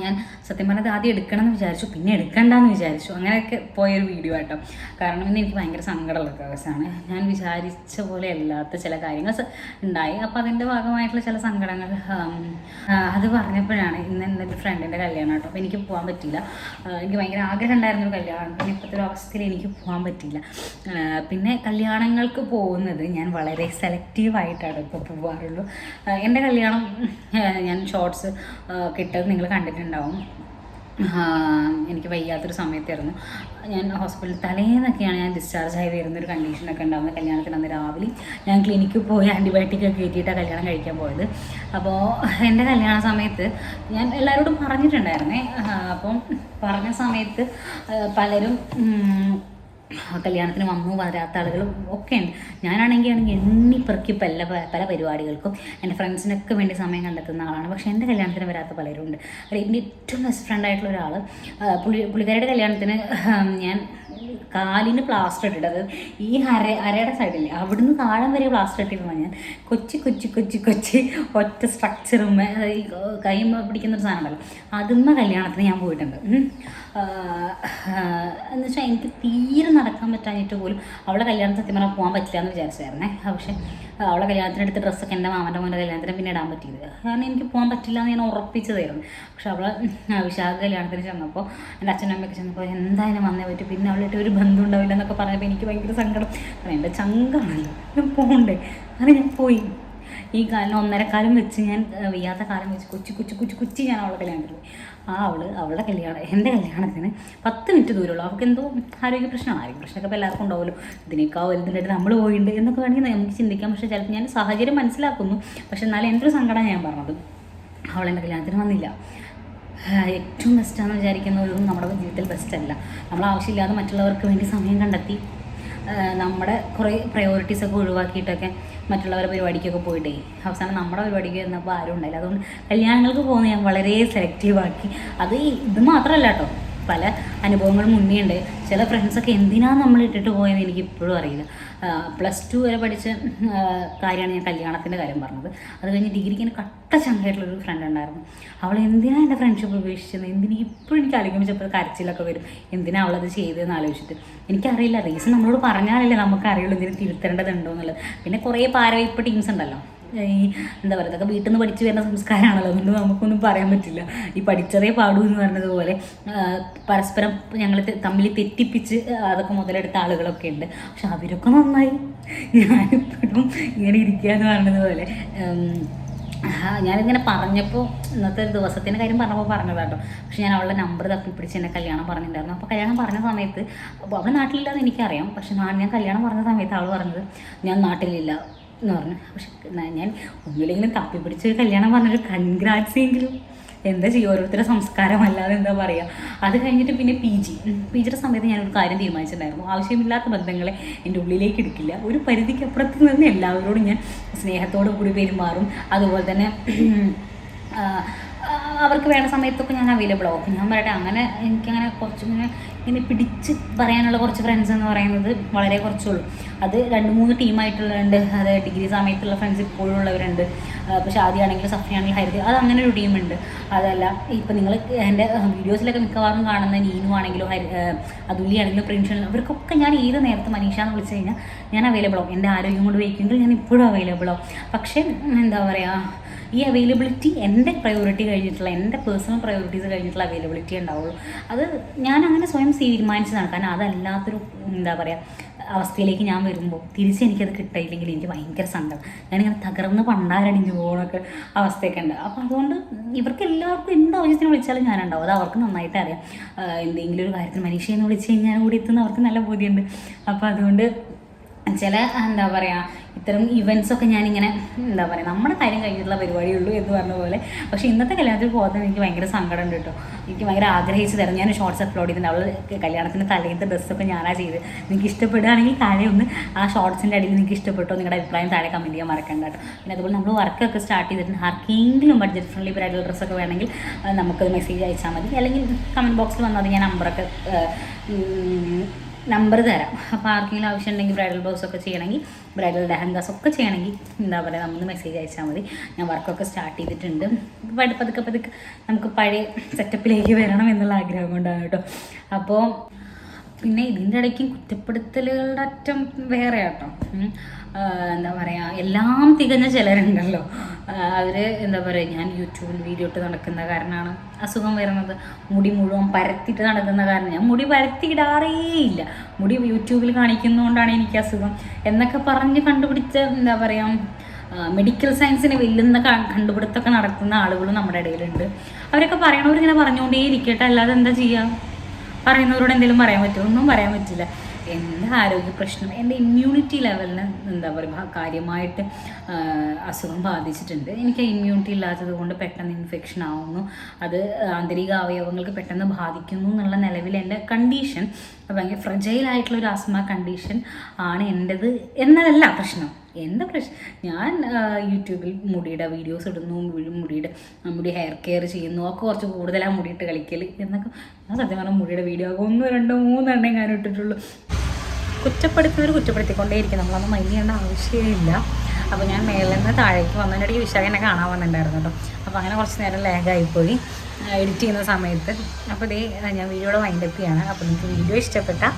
ഞാൻ സത്യം പറഞ്ഞത് ആദ്യം എടുക്കണം എന്ന് വിചാരിച്ചു, പിന്നെ എടുക്കണ്ടെന്ന് വിചാരിച്ചു. അങ്ങനെയൊക്കെ പോയൊരു വീഡിയോ ആട്ടോ. കാരണം ഇന്ന് എനിക്ക് ഭയങ്കര സങ്കടമുള്ള ദിവസമാണ്. ഞാൻ വിചാരിച്ച പോലെ അല്ലാത്ത ചില കാര്യങ്ങൾ ഉണ്ടായി. അപ്പോൾ അതിൻ്റെ ഭാഗമായിട്ടുള്ള ചില സങ്കടങ്ങൾ അത് പറഞ്ഞപ്പോഴാണ് ഇന്ന് എൻ്റെ ഒരു ഫ്രണ്ടിൻ്റെ കല്യാണം കേട്ടോ. അപ്പോൾ എനിക്ക് പോകാൻ പറ്റിയില്ല. എനിക്ക് ഭയങ്കര ആഗ്രഹം ഉണ്ടായിരുന്നൊരു കല്യാണം. പിന്നെ ഇപ്പോഴത്തെ ഒരു അവസ്ഥയിൽ എനിക്ക് പോകാൻ പറ്റിയില്ല. പിന്നെ കല്യാണങ്ങൾക്ക് പോകുന്നത് ഞാൻ വളരെ സെലക്റ്റീവായിട്ടാണ് ഇപ്പോൾ പോകാറുള്ളൂ. എൻ്റെ കല്യാണം ഞാൻ ഷോർട്സ് കിട്ടത് നിങ്ങൾ കണ്ടിട്ടുണ്ടാവും. എനിക്ക് വയ്യാത്തൊരു സമയത്തായിരുന്നു. ഞാൻ ഹോസ്പിറ്റലിൽ തലേന്നൊക്കെയാണ് ഞാൻ ഡിസ്ചാർജായി വരുന്നൊരു കണ്ടീഷനൊക്കെ ഉണ്ടാകുന്നത്. കല്യാണത്തിന് അന്ന് രാവിലെ ഞാൻ ക്ലിനിക്കിൽ പോയി ആൻറ്റിബയോട്ടിക് ഒക്കെ കയറ്റിയിട്ടാണ് കല്യാണം കഴിക്കാൻ പോയത്. അപ്പോൾ എൻ്റെ കല്യാണ സമയത്ത് ഞാൻ എല്ലാവരോടും പറഞ്ഞിട്ടുണ്ടായിരുന്നേ. അപ്പം പറഞ്ഞ സമയത്ത് പലരും കല്യാണത്തിന് വന്നു വരാത്ത ആളുകളും ഒക്കെ ഉണ്ട്. ഞാനാണെങ്കിൽ എണ്ണിപ്പെറുക്കി പല പരിപാടികൾക്കും എൻ്റെ ഫ്രണ്ട്സിനൊക്കെ വേണ്ടി സമയം കണ്ടെത്തുന്ന ആളാണ്. പക്ഷേ എൻ്റെ കല്യാണത്തിന് വരാത്ത പലരും ഉണ്ട്. എൻ്റെ ഏറ്റവും ബെസ്റ്റ് ഫ്രണ്ടായിട്ടുള്ള ഒരാൾ പുള്ളിക്കാരുടെ കല്യാണത്തിന് ഞാൻ കാലിന് പ്ലാസ്റ്റർ ഇട്ടിട്ട്, അത് ഈ അരയുടെ സൈഡില്ലേ അവിടുന്ന് താഴം വരെ പ്ലാസ്റ്റർ ഇട്ടിരുന്നു. ഞാൻ കൊച്ചി ഒറ്റ സ്ട്രക്ചറും ഈ കൈ പിടിക്കുന്നൊരു സാധനം ഉണ്ടല്ലോ, അതുമ്മ കല്യാണത്തിന് ഞാൻ പോയിട്ടുണ്ട്. എന്ന് വെച്ചാൽ എനിക്ക് തീരെ നടക്കാൻ പറ്റാഞ്ഞിട്ട് പോലും അവളെ കല്യാണത്തിന് സത്യം പറഞ്ഞാൽ പോകാൻ പറ്റില്ല എന്ന് വിചാരിച്ചായിരുന്നേ. പക്ഷേ അവളെ കല്യാണത്തിനെടുത്ത ഡ്രസ്സൊക്കെ എൻ്റെ മാമൻ്റെ മോൻ്റെ കല്യാണത്തിന് പിന്നെ ഇടാൻ പറ്റിയത്. കാരണം എനിക്ക് പോകാൻ പറ്റില്ല എന്ന് ഞാൻ ഉറപ്പിച്ചതായിരുന്നു. പക്ഷെ അവളെ വിശാഖ കല്യാണത്തിന് ചെന്നപ്പോൾ എൻ്റെ അച്ഛനും അമ്മയൊക്കെ ചെന്നപ്പോൾ എന്തായാലും വന്നേ പറ്റും, പിന്നെ അവളായിട്ട് ഒരു ബന്ധം ഉണ്ടാവില്ല എന്നൊക്കെ പറഞ്ഞപ്പോൾ എനിക്ക് ഭയങ്കര സങ്കടം. കാരണം എൻ്റെ ചങ്കാണല്ലോ, ഞാൻ പോകണ്ടേ. അങ്ങനെ ഞാൻ പോയി. ഈ കാലിന് 1.5 കാലം വെച്ച് ഞാൻ വയ്യാത്ത കാലം വെച്ച് കൊച്ചി ഞാൻ അവളുടെ കല്യാണത്തിന് പോയി. അവളുടെ കല്യാണം എൻ്റെ കല്യാണത്തിന് 10 മിനിറ്റ് ദൂരമുള്ളൂ. അവൾക്ക് എന്തോ ആരോഗ്യ പ്രശ്നമൊക്കെ ഇപ്പോൾ എല്ലാവർക്കും ഉണ്ടാവുമല്ലോ. ഇതിനേക്കാൾ വലുതിനായിട്ട് നമ്മൾ പോയിട്ടുണ്ട് എന്നൊക്കെ വേണമെങ്കിൽ നമുക്ക് ചിന്തിക്കാം. പക്ഷേ ചിലപ്പോൾ ഞാൻ സാഹചര്യം മനസ്സിലാക്കുന്നു. പക്ഷെ എന്നാലും എൻ്റെ ഒരു സങ്കടമാണ് ഞാൻ പറഞ്ഞത്. അവളെൻ്റെ കല്യാണത്തിന് വന്നില്ല. ഏറ്റവും ബെസ്റ്റാണെന്ന് വിചാരിക്കുന്നതൊന്നും നമ്മുടെ ജീവിതത്തിൽ ബെസ്റ്റല്ല. നമ്മൾ ആവശ്യമില്ലാതെ മറ്റുള്ളവർക്ക് വേണ്ടി സമയം കണ്ടെത്തി നമ്മുടെ കുറേ പ്രയോറിറ്റീസൊക്കെ ഒഴിവാക്കിയിട്ടൊക്കെ മറ്റുള്ളവരുടെ പരിപാടിക്കൊക്കെ പോയിട്ടേ അവസാനം നമ്മുടെ പരിപാടിക്ക് വന്നപ്പോൾ ആരും ഉണ്ടായില്ല. അതുകൊണ്ട് കല്യാണങ്ങൾക്ക് പോകുന്നത് ഞാൻ വളരെ സെലക്റ്റീവാക്കി. അത് ഇത് മാത്രമല്ല കേട്ടോ, പല അനുഭവങ്ങളും മുന്നേ ഉണ്ട്. ചില ഫ്രണ്ട്സൊക്കെ എന്തിനാണ് നമ്മൾ ഇട്ടിട്ട് പോയെന്ന് എനിക്ക് ഇപ്പോഴും അറിയില്ല. +2 വരെ പഠിച്ച കാര്യമാണ് ഞാൻ കല്യാണത്തിൻ്റെ കാര്യം പറഞ്ഞത്. അത് കഴിഞ്ഞ് ഡിഗ്രിക്ക് എനിക്ക് കട്ട ചങ്കായിട്ടുള്ളൊരു ഫ്രണ്ട് ഉണ്ടായിരുന്നു. അവൾ എന്തിനാണ് എൻ്റെ ഫ്രണ്ട്ഷിപ്പ് ഉപേക്ഷിച്ചത്, ഇപ്പോഴും എനിക്ക് ആലോചിക്കുമ്പോൾ കരച്ചിലൊക്കെ വരും. എന്തിനാണ് അവളത് ചെയ്തതെന്ന് ആലോചിച്ചിട്ട്. എനിക്കറിയില്ല, റീസൺ നമ്മളോട് പറഞ്ഞാലല്ലേ നമുക്കറിയുള്ളൂ ഇതിന് തിരുത്തേണ്ടതുണ്ടോ എന്നുള്ളത്. പിന്നെ കുറേ പാരവയ്പ് ടീംസ് ഉണ്ടല്ലോ, ഈ എന്താ പറയുക, ഇതൊക്കെ വീട്ടിൽ നിന്ന് പഠിച്ചു വരുന്ന സംസ്കാരമാണല്ലോ. അതുകൊണ്ട് നമുക്കൊന്നും പറയാൻ പറ്റില്ല. ഈ പഠിച്ചതേ പാടൂ എന്ന് പറഞ്ഞതുപോലെ പരസ്പരം ഞങ്ങൾ തമ്മിൽ തെറ്റിപ്പിച്ച് അതൊക്കെ മുതലെടുത്ത ആളുകളൊക്കെ ഉണ്ട്. പക്ഷെ അവരൊക്കെ നന്നായി. ഞാനിപ്പോഴും ഇങ്ങനെ ഇരിക്കുക എന്ന് പറഞ്ഞതുപോലെ ഞാനിങ്ങനെ പറഞ്ഞപ്പോൾ ഇന്നത്തെ ഒരു ദിവസത്തിൻ്റെ കാര്യം പറഞ്ഞതാട്ടോ. പക്ഷെ ഞാൻ അവളുടെ നമ്പർ തപ്പിപ്പിടിച്ച് എന്നെ കല്യാണം പറഞ്ഞിട്ടുണ്ടായിരുന്നു. അപ്പോൾ കല്യാണം പറഞ്ഞ സമയത്ത് അവൾ നാട്ടിലില്ലാന്ന് എനിക്കറിയാം. പക്ഷെ ഞാൻ കല്യാണം പറഞ്ഞ സമയത്ത് അവൾ പറഞ്ഞത് ഞാൻ നാട്ടിലില്ല എന്ന് പറഞ്ഞു. പക്ഷെ ഞാൻ ഒന്നുമില്ലെങ്കിലും തപ്പിപ്പിടിച്ചൊരു കല്യാണം പറഞ്ഞൊരു കൺഗ്രാറ്റ്സ് എങ്കിലും എന്താ ചെയ്യുക, ഓരോരുത്തരുടെ സംസ്കാരമല്ലാതെ എന്താ പറയുക. അത് കഴിഞ്ഞിട്ട് പിന്നെ PGയുടെ സമയത്ത് ഞാനൊരു കാര്യം തീരുമാനിച്ചിട്ടുണ്ടായിരുന്നു. ആവശ്യമില്ലാത്ത ബന്ധങ്ങളെ എൻ്റെ ഉള്ളിലേക്ക് എടുക്കില്ല. ഒരു പരിധിക്ക് അപ്പുറത്ത് നിന്ന് എല്ലാവരോടും ഞാൻ സ്നേഹത്തോടു കൂടി പെരുമാറും. അതുപോലെ തന്നെ അവർക്ക് വേണ്ട സമയത്തൊക്കെ ഞാൻ അവൈലബിൾ ആവും. അപ്പം ഞാൻ പറയട്ടെ, അങ്ങനെ എനിക്കങ്ങനെ ഇങ്ങനെ പിടിച്ച് പറയാനുള്ള കുറച്ച് ഫ്രണ്ട്സ് എന്ന് പറയുന്നത് വളരെ കുറച്ചുള്ളൂ. അത് 2-3 ടീമായിട്ടുള്ളതുണ്ട്. അത് ഡിഗ്രി സമയത്തുള്ള ഫ്രണ്ട്സ് ഇപ്പോഴും ഉള്ളവരുണ്ട്. ഇപ്പോൾ ഷാദിയാണെങ്കിലും സഫിയാണെങ്കിലും ഹരിത, അത് അങ്ങനെ ഒരു ടീമുണ്ട്. അതല്ല ഇപ്പോൾ നിങ്ങൾ എൻ്റെ വീഡിയോസിലൊക്കെ മിക്കവാറും കാണുന്ന നീനു ആണെങ്കിലും അതുലി ആണെങ്കിലും പ്രിൻഷൻ, അവർക്കൊക്കെ ഞാൻ ഏത് നേരത്ത് മനീഷ എന്ന് വിളിച്ചു കഴിഞ്ഞാൽ ഞാൻ അവൈലബിൾ ആവും. എൻ്റെ ആരോഗ്യം കൊണ്ട് വയ്ക്കുമെങ്കിൽ ഞാൻ ഇപ്പോഴും അവൈലബിൾ ആവും. പക്ഷേ എന്താ പറയുക, ഈ അവൈലബിലിറ്റി എൻ്റെ പ്രയോറിറ്റി കഴിഞ്ഞിട്ടുള്ള, എൻ്റെ പേഴ്സണൽ പ്രയോറിറ്റീസ് കഴിഞ്ഞിട്ടുള്ള അവൈലബിലിറ്റി ഉണ്ടാവുള്ളൂ. അത് ഞാൻ അങ്ങനെ സ്വയം തീരുമാനിച്ചതാണ്. കാരണം അതല്ലാത്തൊരു എന്താ പറയുക അവസ്ഥയിലേക്ക് ഞാൻ വരുമ്പോൾ തിരിച്ച് എനിക്കത് കിട്ടിയില്ലെങ്കിൽ എനിക്ക് ഭയങ്കര സങ്കടം. ഞാനിങ്ങനെ തകർന്ന് പണ്ടാരടിഞ്ഞു പോകുന്നൊക്കെ അവസ്ഥയൊക്കെ ഉണ്ട്. അപ്പോൾ അതുകൊണ്ട് ഇവർക്ക് എല്ലാവർക്കും എന്ത് ആവശ്യത്തിന് വിളിച്ചാലും ഞാനുണ്ടാവും. അത് അവർക്ക് നന്നായിട്ട് അറിയാം. എന്തെങ്കിലും ഒരു കാര്യത്തിന് മനീഷയെന്ന് വിളിച്ച് കഴിഞ്ഞാൽ കൂടി എത്തുന്ന അവർക്ക് നല്ല ബോധ്യമുണ്ട്. അപ്പോൾ അതുകൊണ്ട് ചില എന്താ പറയുക ഇത്തരം ഇവൻറ്റ്സൊക്കെ ഞാനിങ്ങനെ എന്താ പറയുക നമ്മുടെ കാര്യം കഴിഞ്ഞിട്ടുള്ള പരിപാടിയുള്ളൂ എന്ന് പറഞ്ഞ പോലെ. പക്ഷേ ഇന്നത്തെ കല്യാണത്തിൽ പോകുന്നത് എനിക്ക് ഭയങ്കര സങ്കടമുണ്ട് കേട്ടോ. എനിക്ക് ഭയങ്കര ആഗ്രഹിച്ച് തരാം. ഞാൻ ഷോർട്സ് അപ്ലോഡ് ചെയ്തിട്ടുണ്ട്. അവൾ കല്യാണത്തിന് തലേന്നത്തെ ഡ്രസ്സൊക്കെ ഞാനാണ് ചെയ്ത്. നിങ്ങൾക്ക് ഇഷ്ടപ്പെടുകയാണെങ്കിൽ താഴെ ഒന്ന് ആ ഷോർട്സിൻ്റെ അടിയിൽ നിങ്ങൾക്ക് ഇഷ്ടപ്പെട്ടോ നിങ്ങളുടെ അഭിപ്രായം താഴെ കമൻറ്റ് ചെയ്യാൻ മറക്കണ്ട കേട്ടോ. പിന്നെ അതുപോലെ നമ്മൾ വർക്കൊക്കെ സ്റ്റാർട്ട് ചെയ്തിട്ടുണ്ട്. ആർക്കെങ്കിലും ബഡ്ജറ്റ് ഫ്രണ്ട്ലി ബ്രൈഡൽ ഡ്രസ്സൊക്കെ വേണമെങ്കിൽ നമുക്കത് മെസ്സേജ് അയച്ചാൽ മതി. അല്ലെങ്കിൽ കമൻറ്റ് ബോക്സിൽ വന്നാൽ ഞാൻ നമ്പർ തരാം. അപ്പോൾ ആർക്കെങ്കിലും ആവശ്യം ഉണ്ടെങ്കിൽ ബ്രൈഡൽ ബ്ലൗസൊക്കെ ചെയ്യണമെങ്കിൽ, ബ്രൈഡൽ ലെഹങ്കാസൊക്കെ ചെയ്യണമെങ്കിൽ എന്താ പറയുക നമ്മൾ മെസ്സേജ് അയച്ചാൽ മതി. ഞാൻ വർക്കൊക്കെ സ്റ്റാർട്ട് ചെയ്തിട്ടുണ്ട്. പതുക്കെ നമുക്ക് പഴയ സെറ്റപ്പിലേക്ക് വരണം എന്നുള്ള ആഗ്രഹം കൊണ്ടാണ് കേട്ടോ. അപ്പോൾ പിന്നെ ഇതിൻ്റെ ഇടയ്ക്കും കുറ്റപ്പെടുത്തലുകളുടെ അറ്റം വേറെ കേട്ടോ. എന്താ പറയുക, എല്ലാം തികഞ്ഞ ചിലരുണ്ടല്ലോ. അവർ എന്താ പറയുക, ഞാൻ യൂട്യൂബിൽ വീഡിയോ ഇട്ട് നടക്കുന്ന കാരണമാണ് അസുഖം വരുന്നത്. മുടി മുഴുവൻ പരത്തിയിട്ട് നടക്കുന്ന കാരണം ഞാൻ മുടി പരത്തിയിടാറേയില്ല. മുടി യൂട്യൂബിൽ കാണിക്കുന്നതുകൊണ്ടാണ് എനിക്ക് അസുഖം എന്നൊക്കെ പറഞ്ഞ് കണ്ടുപിടിച്ച എന്താ പറയുക മെഡിക്കൽ സയൻസിനെ വെല്ലുന്ന കണ്ടുപിടുത്തമൊക്കെ നടത്തുന്ന ആളുകളും നമ്മുടെ ഇടയിലുണ്ട്. അവരൊക്കെ പറയണവരിങ്ങനെ പറഞ്ഞുകൊണ്ടേ ഇരിക്കട്ടെ, അല്ലാതെ എന്താ ചെയ്യുക? പറയുന്നവരോട് എന്തെങ്കിലും പറയാൻ പറ്റുമോ? ഒന്നും പറയാൻ പറ്റില്ല. എൻ്റെ ആരോഗ്യ പ്രശ്നം, എൻ്റെ ഇമ്മ്യൂണിറ്റി ലെവലിന് എന്താ പറയുക കാര്യമായിട്ട് അസുഖം ബാധിച്ചിട്ടുണ്ട്. എനിക്ക് ഇമ്മ്യൂണിറ്റി ഇല്ലാത്തത് കൊണ്ട് പെട്ടെന്ന് ഇൻഫെക്ഷൻ ആവുന്നു, അത് ആന്തരിക അവയവങ്ങൾക്ക് പെട്ടെന്ന് ബാധിക്കുന്നു എന്നുള്ള നിലവിൽ എൻ്റെ കണ്ടീഷൻ ഭയങ്കര ഫ്രജൈലായിട്ടുള്ളൊരു ആസ്മ കണ്ടീഷൻ ആണ് എൻ്റെത് എന്നതല്ല പ്രശ്നം. എന്താ പ്രശ്നം, ഞാൻ യൂട്യൂബിൽ മുടിയുടെ വീഡിയോസ് ഇടുന്നു, മുടി ഹെയർ കെയർ ചെയ്യുന്നു, ഒക്കെ കുറച്ച് കൂടുതലാണ് മുടിയിട്ട് കളിക്കൽ എന്നൊക്കെ. ഞാൻ സത്യം പറഞ്ഞാൽ മുടിയുടെ വീഡിയോ 1, 2, 3 എണ്ണേ ഞാൻ ഇട്ടിട്ടുള്ളൂ. കുറ്റപ്പെടുത്തുന്നവർ കുറ്റപ്പെടുത്തിക്കൊണ്ടേയിരിക്കും, നമ്മളൊന്നും മൈൻഡ് ചെയ്യേണ്ട ആവശ്യമില്ല. അപ്പോൾ ഞാൻ മേളിൽ നിന്ന് താഴേക്ക് വന്നതിനിടയ്ക്ക് വിശാഖനെ കാണാൻ വന്നിട്ടുണ്ടായിരുന്നു കേട്ടോ. അപ്പോൾ അങ്ങനെ കുറച്ച് നേരം ലാഗായിപ്പോയി എഡിറ്റ് ചെയ്യുന്ന സമയത്ത്. അപ്പോൾ ഇതേ ഞാൻ വീഡിയോയുടെ വൈൻഡപ്പ് ചെയ്യാണ്. അപ്പോൾ നിങ്ങൾക്ക് വീഡിയോ ഇഷ്ടപ്പെട്ടാൽ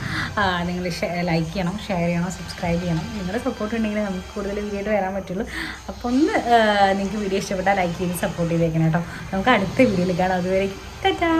നിങ്ങൾ ലൈക്ക് ചെയ്യണം, ഷെയർ ചെയ്യണം, സബ്സ്ക്രൈബ് ചെയ്യണം. നിങ്ങളുടെ സപ്പോർട്ട് ഉണ്ടെങ്കിൽ നമുക്ക് കൂടുതൽ വീഡിയോ വരാൻ പറ്റുള്ളൂ. അപ്പോൾ ഒന്ന് നിങ്ങൾക്ക് വീഡിയോ ഇഷ്ടപ്പെട്ടാൽ ലൈക്ക് ചെയ്ത് സപ്പോർട്ട് ചെയ്തേക്കണം കേട്ടോ. നമുക്ക് അടുത്ത വീഡിയോയിൽ കാണാം. അതുവരെ ടാറ്റാ.